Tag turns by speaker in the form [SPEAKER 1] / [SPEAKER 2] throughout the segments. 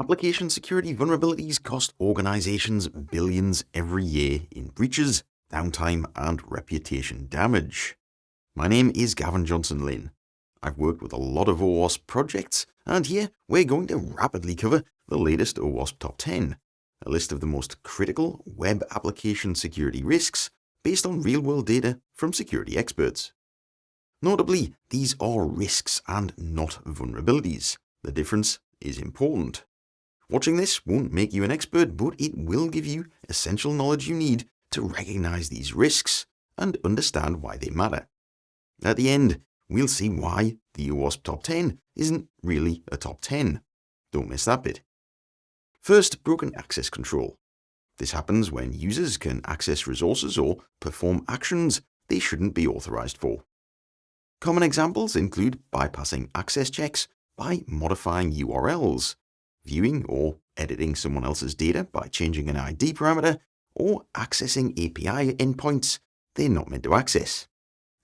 [SPEAKER 1] Application security vulnerabilities cost organizations billions every year in breaches, downtime, and reputation damage. My name is Gavin Johnson-Lynn. I've worked with a lot of OWASP projects, and here we're going to rapidly cover the latest OWASP Top 10, a list of the most critical web application security risks based on real-world data from security experts. Notably, these are risks and not vulnerabilities. The difference is important. Watching this won't make you an expert, but it will give you essential knowledge you need to recognize these risks and understand why they matter. At the end, we'll see why the OWASP Top 10 isn't really a top 10. Don't miss that bit. First, broken access control. This happens when users can access resources or perform actions they shouldn't be authorized for. Common examples include bypassing access checks by modifying URLs, viewing or editing someone else's data by changing an ID parameter, or accessing API endpoints they're not meant to access.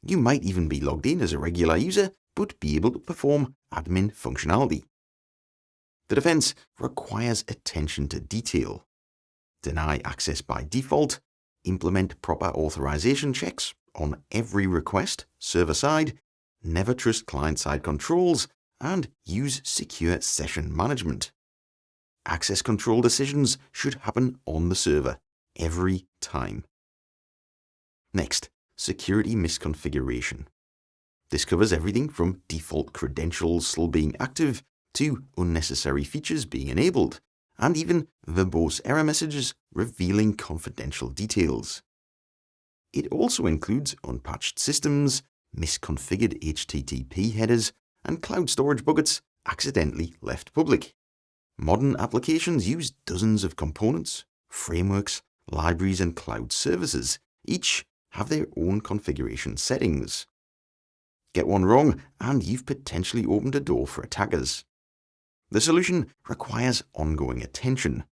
[SPEAKER 1] You might even be logged in as a regular user, but be able to perform admin functionality. The defense requires attention to detail. Deny access by default, implement proper authorization checks on every request server-side, never trust client-side controls, and use secure session management. Access control decisions should happen on the server every time. Next, security misconfiguration. This covers everything from default credentials still being active to unnecessary features being enabled, and even verbose error messages revealing confidential details. It also includes unpatched systems, misconfigured HTTP headers, and cloud storage buckets accidentally left public. Modern applications use dozens of components, frameworks, libraries, and cloud services. Each have their own configuration settings. Get one wrong, and you've potentially opened a door for attackers. The solution requires ongoing attention.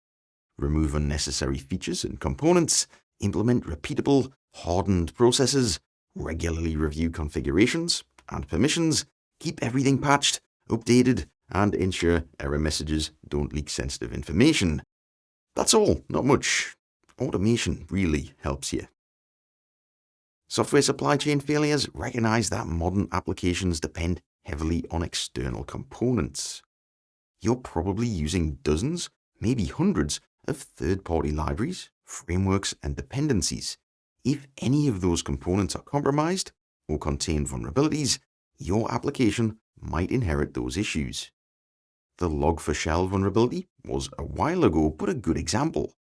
[SPEAKER 1] Remove unnecessary features and components, implement repeatable, hardened processes, regularly review configurations and permissions, keep everything patched, updated, and ensure error messages don't leak sensitive information. That's all, not much. Automation really helps you. Software supply chain failures recognize that modern applications depend heavily on external components. You're probably using dozens, maybe hundreds, of third-party libraries, frameworks, and dependencies. If any of those components are compromised or contain vulnerabilities, your application might inherit those issues. The Log4Shell vulnerability was a while ago, but a good example.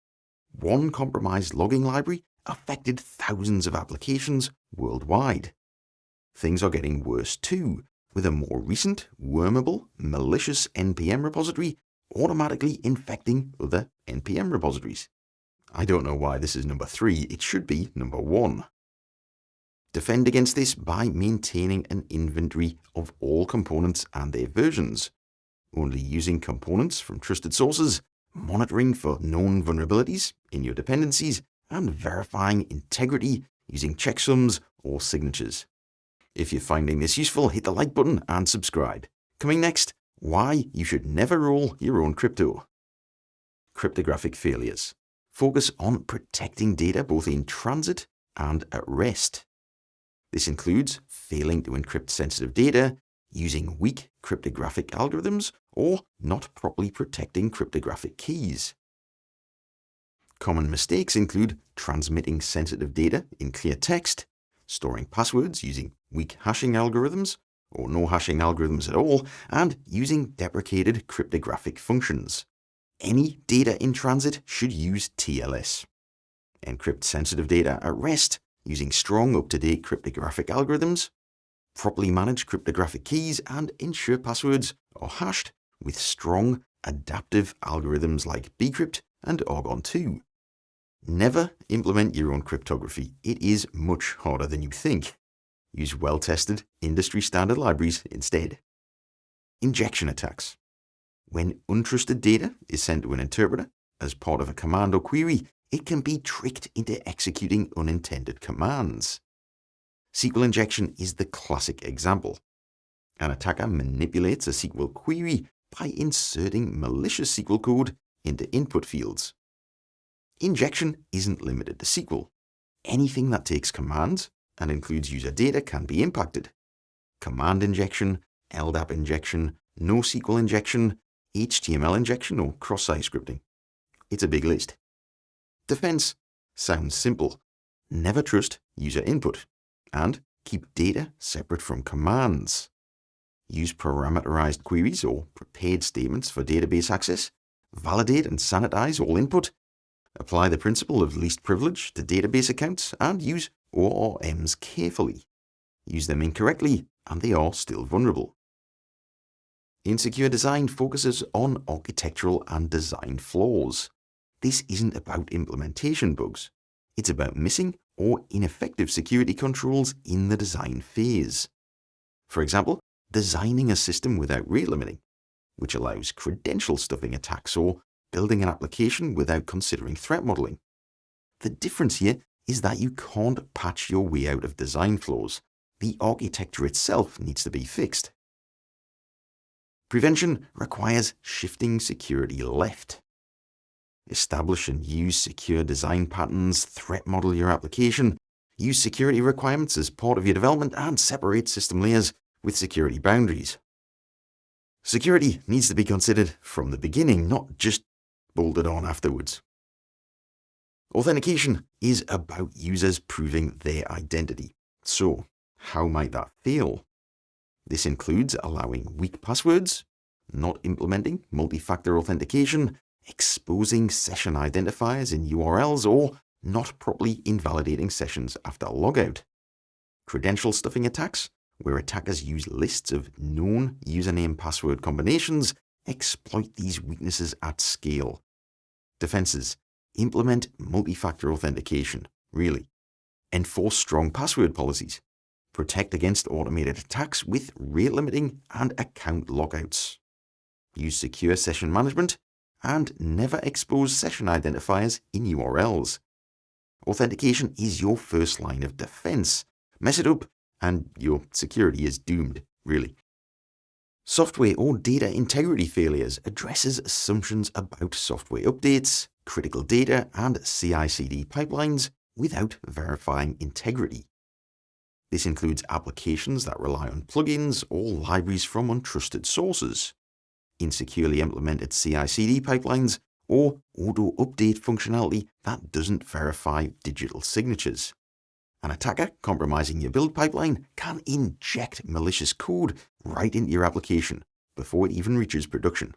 [SPEAKER 1] One compromised logging library affected thousands of applications worldwide. Things are getting worse too, with a more recent, wormable, malicious NPM repository automatically infecting other NPM repositories. I don't know why this is number 3, it should be number 1. Defend against this by maintaining an inventory of all components and their versions, only using components from trusted sources, monitoring for known vulnerabilities in your dependencies, and verifying integrity using checksums or signatures. If you're finding this useful, hit the like button and subscribe. Coming next, why you should never roll your own crypto. Cryptographic failures. Focus on protecting data both in transit and at rest. This includes failing to encrypt sensitive data, using weak cryptographic algorithms, or not properly protecting cryptographic keys. Common mistakes include transmitting sensitive data in clear text, storing passwords using weak hashing algorithms, or no hashing algorithms at all, and using deprecated cryptographic functions. Any data in transit should use TLS. Encrypt sensitive data at rest using strong, up-to-date cryptographic algorithms. Properly manage cryptographic keys and ensure passwords are hashed with strong, adaptive algorithms like bcrypt and Argon2. Never implement your own cryptography. It is much harder than you think. Use well-tested, industry-standard libraries instead. Injection attacks. When untrusted data is sent to an interpreter as part of a command or query, it can be tricked into executing unintended commands. SQL injection is the classic example. An attacker manipulates a SQL query by inserting malicious SQL code into input fields. Injection isn't limited to SQL. Anything that takes commands and includes user data can be impacted. Command injection, LDAP injection, NoSQL injection, HTML injection, or cross-site scripting. It's a big list. Defense sounds simple. Never trust user input and keep data separate from commands. Use parameterized queries or prepared statements for database access. Validate and sanitize all input. Apply the principle of least privilege to database accounts and use ORMs carefully. Use them incorrectly and they are still vulnerable. Insecure design focuses on architectural and design flaws. This isn't about implementation bugs. It's about missing or ineffective security controls in the design phase. For example, designing a system without rate limiting, which allows credential stuffing attacks, or building an application without considering threat modeling. The difference here is that you can't patch your way out of design flaws. The architecture itself needs to be fixed. Prevention requires shifting security left. Establish and use secure design patterns, threat model your application, use security requirements as part of your development, and separate system layers with security boundaries. Security needs to be considered from the beginning, not just bolted on afterwards. Authentication is about users proving their identity. So, how might that fail? This includes allowing weak passwords, not implementing multi-factor authentication, exposing session identifiers in URLs, or not properly invalidating sessions after logout. Credential stuffing attacks, where attackers use lists of known username-password combinations, exploit these weaknesses at scale. Defenses: implement multi-factor authentication, really. Enforce strong password policies. Protect against automated attacks with rate limiting and account lockouts. Use secure session management and never expose session identifiers in URLs. Authentication is your first line of defense. Mess it up and your security is doomed, really. Software or data integrity failures addresses assumptions about software updates, critical data, and CI/CD pipelines without verifying integrity. This includes applications that rely on plugins or libraries from untrusted sources, insecurely implemented CI/CD pipelines, or auto-update functionality that doesn't verify digital signatures. An attacker compromising your build pipeline can inject malicious code right into your application before it even reaches production.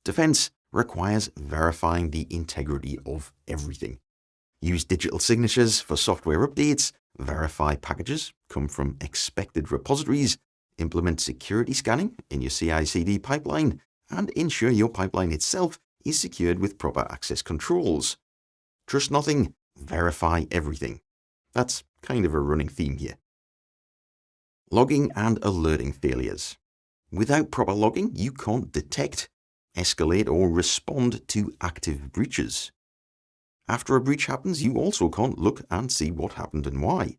[SPEAKER 1] Defense requires verifying the integrity of everything. Use digital signatures for software updates, verify packages come from expected repositories, implement security scanning in your CI/CD pipeline, and ensure your pipeline itself is secured with proper access controls. Trust nothing, verify everything. That's kind of a running theme here. Logging and alerting failures. Without proper logging, you can't detect, escalate, or respond to active breaches. After a breach happens, you also can't look and see what happened and why.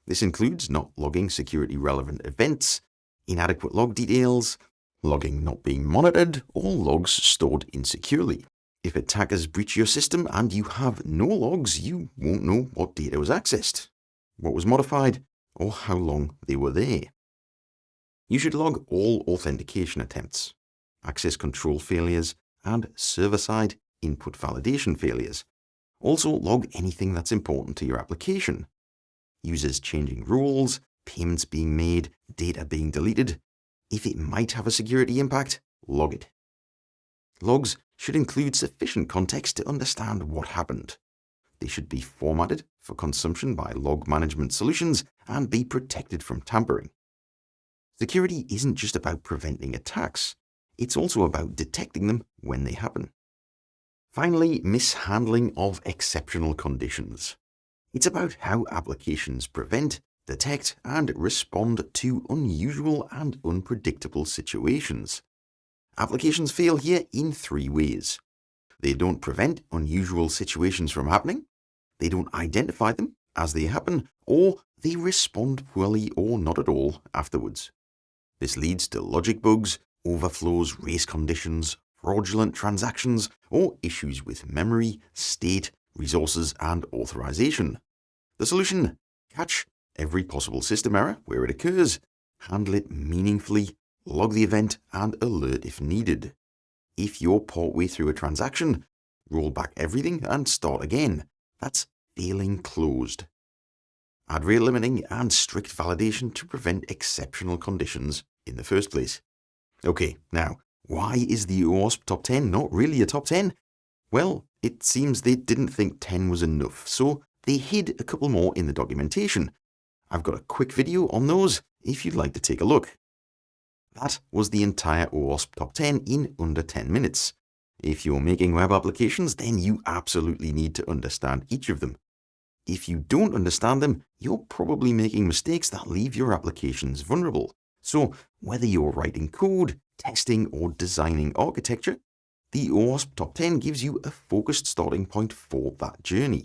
[SPEAKER 1] This includes not logging security-relevant events, inadequate log details, logging not being monitored, or logs stored insecurely. If attackers breach your system and you have no logs, you won't know what data was accessed, what was modified, or how long they were there. You should log all authentication attempts, access control failures, and server-side input validation failures. Also log anything that's important to your application. Users changing rules, payments being made, data being deleted. If it might have a security impact, log it. Logs should include sufficient context to understand what happened. They should be formatted for consumption by log management solutions and be protected from tampering. Security isn't just about preventing attacks, it's also about detecting them when they happen. Finally, mishandling of exceptional conditions. It's about how applications prevent, detect, and respond to unusual and unpredictable situations. Applications fail here in 3 ways. They don't prevent unusual situations from happening, they don't identify them as they happen, or they respond poorly or not at all afterwards. This leads to logic bugs, overflows, race conditions, fraudulent transactions, or issues with memory, state, resources, and authorization. The solution: catch every possible system error where it occurs, handle it meaningfully, log the event, and alert if needed. If you're partway through a transaction, roll back everything and start again. That's failing closed. Add rate limiting and strict validation to prevent exceptional conditions in the first place. Okay, now, why is the OWASP top 10 not really a top 10? Well, it seems they didn't think 10 was enough, so they hid a couple more in the documentation. I've got a quick video on those if you'd like to take a look. That was the entire OWASP top 10 in under 10 minutes. If you're making web applications, then you absolutely need to understand each of them. If you don't understand them, you're probably making mistakes that leave your applications vulnerable. So whether you're writing code, testing, or designing architecture, the OWASP top 10 gives you a focused starting point for that journey.